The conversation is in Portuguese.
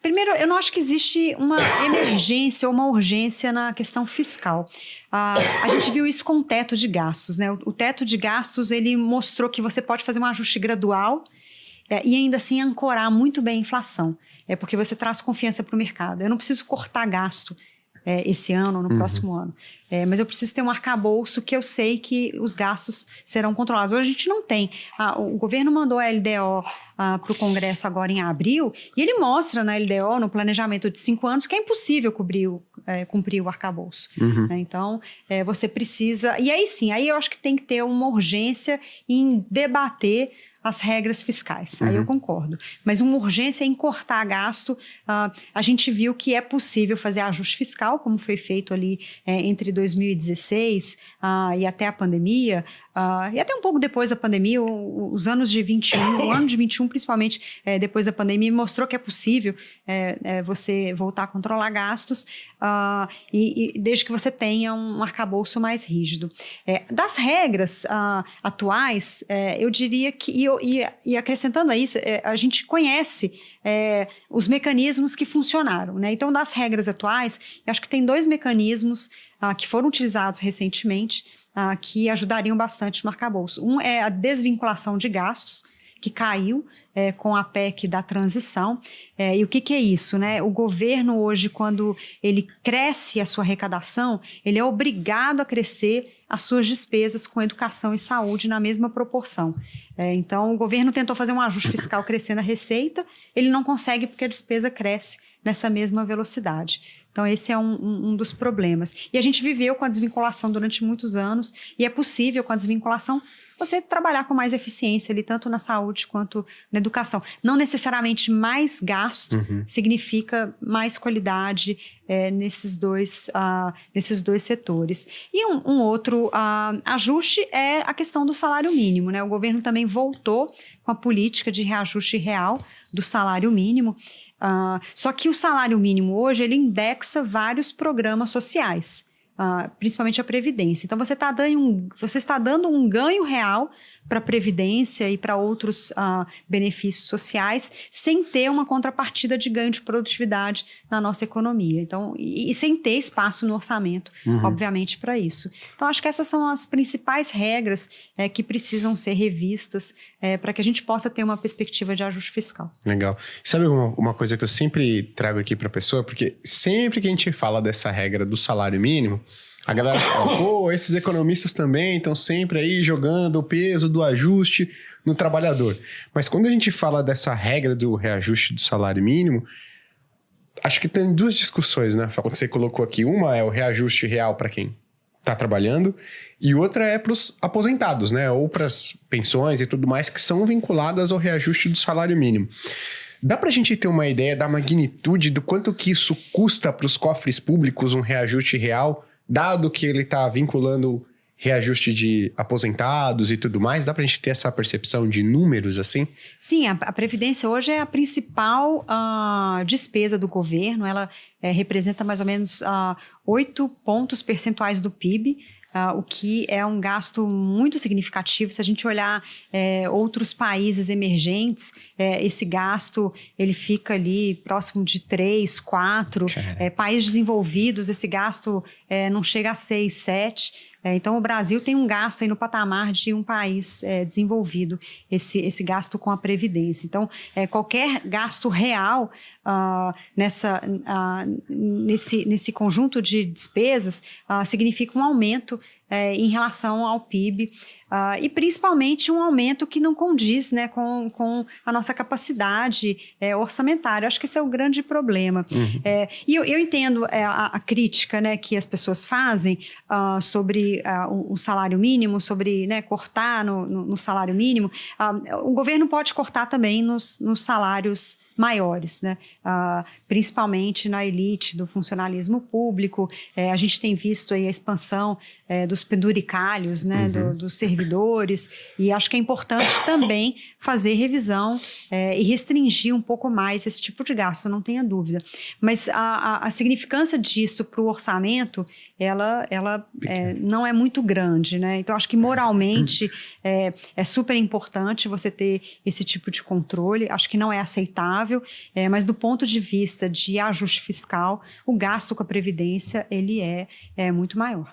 Primeiro, eu não acho que existe uma emergência ou uma urgência na questão fiscal. A gente viu isso com o teto de gastos, né? O teto de gastos, ele mostrou que você pode fazer um ajuste gradual e ainda assim ancorar muito bem a inflação. Porque você traz confiança para o mercado. Eu não preciso cortar gasto esse ano ou no próximo ano. Mas eu preciso ter um arcabouço que eu sei que os gastos serão controlados. Hoje a gente não tem. O governo mandou a LDO para o Congresso agora em abril e ele mostra na LDO, no planejamento de 5 anos, que é impossível cumprir o arcabouço. Então, você precisa... E aí sim, aí eu acho que tem que ter uma urgência em debater as regras fiscais, aí eu concordo. Mas uma urgência em cortar gasto, a gente viu que é possível fazer ajuste fiscal, como foi feito ali entre 2016 e até a pandemia, e até um pouco depois da pandemia, os anos de 21, o ano de 21, principalmente depois da pandemia, mostrou que é possível você voltar a controlar gastos, e desde que você tenha um arcabouço mais rígido. Das regras atuais, eu diria que, e acrescentando a isso, a gente conhece os mecanismos que funcionaram, né? Então, das regras atuais, eu acho que tem 2 mecanismos que foram utilizados recentemente, que ajudariam bastante no arcabouço. Um é a desvinculação de gastos, que caiu com a PEC da transição. E o que é isso, né? O governo hoje, quando ele cresce a sua arrecadação, ele é obrigado a crescer as suas despesas com educação e saúde na mesma proporção. Então, o governo tentou fazer um ajuste fiscal crescendo a receita, ele não consegue porque a despesa cresce nessa mesma velocidade. Então, esse é um dos problemas. E a gente viveu com a desvinculação durante muitos anos, e é possível, com a desvinculação, você trabalhar com mais eficiência ali, tanto na saúde quanto na educação. Não necessariamente mais gasto significa mais qualidade nesses dois setores. E um outro ajuste é a questão do salário mínimo, né? O governo também voltou com a política de reajuste real do salário mínimo. Só que o salário mínimo hoje, ele indexa vários programas sociais. Principalmente a Previdência. Então, você está dando um ganho real para a Previdência e para outros benefícios sociais, sem ter uma contrapartida de ganho de produtividade na nossa economia. Então, e sem ter espaço no orçamento, obviamente, para isso. Então, acho que essas são as principais regras que precisam ser revistas para que a gente possa ter uma perspectiva de ajuste fiscal. Legal. Sabe uma coisa que eu sempre trago aqui para a pessoa? Porque sempre que a gente fala dessa regra do salário mínimo, a galera fala, pô, esses economistas também estão sempre aí jogando o peso do ajuste no trabalhador. Mas quando a gente fala dessa regra do reajuste do salário mínimo, acho que tem 2 discussões, né? Você colocou aqui. Uma é o reajuste real para quem está trabalhando e outra é para os aposentados, né? Ou para as pensões e tudo mais que são vinculadas ao reajuste do salário mínimo. Dá para a gente ter uma ideia da magnitude do quanto que isso custa para os cofres públicos, um reajuste real, dado que ele está vinculando reajuste de aposentados e tudo mais? Dá para a gente ter essa percepção de números assim? Sim, a Previdência hoje é a principal despesa do governo. Ela representa mais ou menos 8 pontos percentuais do PIB. O que é um gasto muito significativo. Se a gente olhar outros países emergentes, esse gasto ele fica ali próximo de 3, 4. Países desenvolvidos, esse gasto não chega a 6, 7. Então, o Brasil tem um gasto aí no patamar de um país desenvolvido, esse gasto com a Previdência. Então, qualquer gasto real nesse conjunto de despesas significa um aumento em relação ao PIB, e principalmente um aumento que não condiz, né, com a nossa capacidade orçamentária. Acho que esse é o grande problema. E eu entendo a crítica, né, que as pessoas fazem sobre o salário mínimo, sobre, né, cortar no salário mínimo. O governo pode cortar também nos salários maiores, né? Principalmente na elite do funcionalismo público. A gente tem visto aí a expansão dos penduricalhos, né? Dos servidores, e acho que é importante também fazer revisão e restringir um pouco mais esse tipo de gasto, não tenha dúvida. Mas a significância disso para o orçamento, ela não é muito grande, né? Então, acho que moralmente é super importante você ter esse tipo de controle. Acho que não é aceitável saudável, mas do ponto de vista de ajuste fiscal, o gasto com a Previdência, ele é muito maior.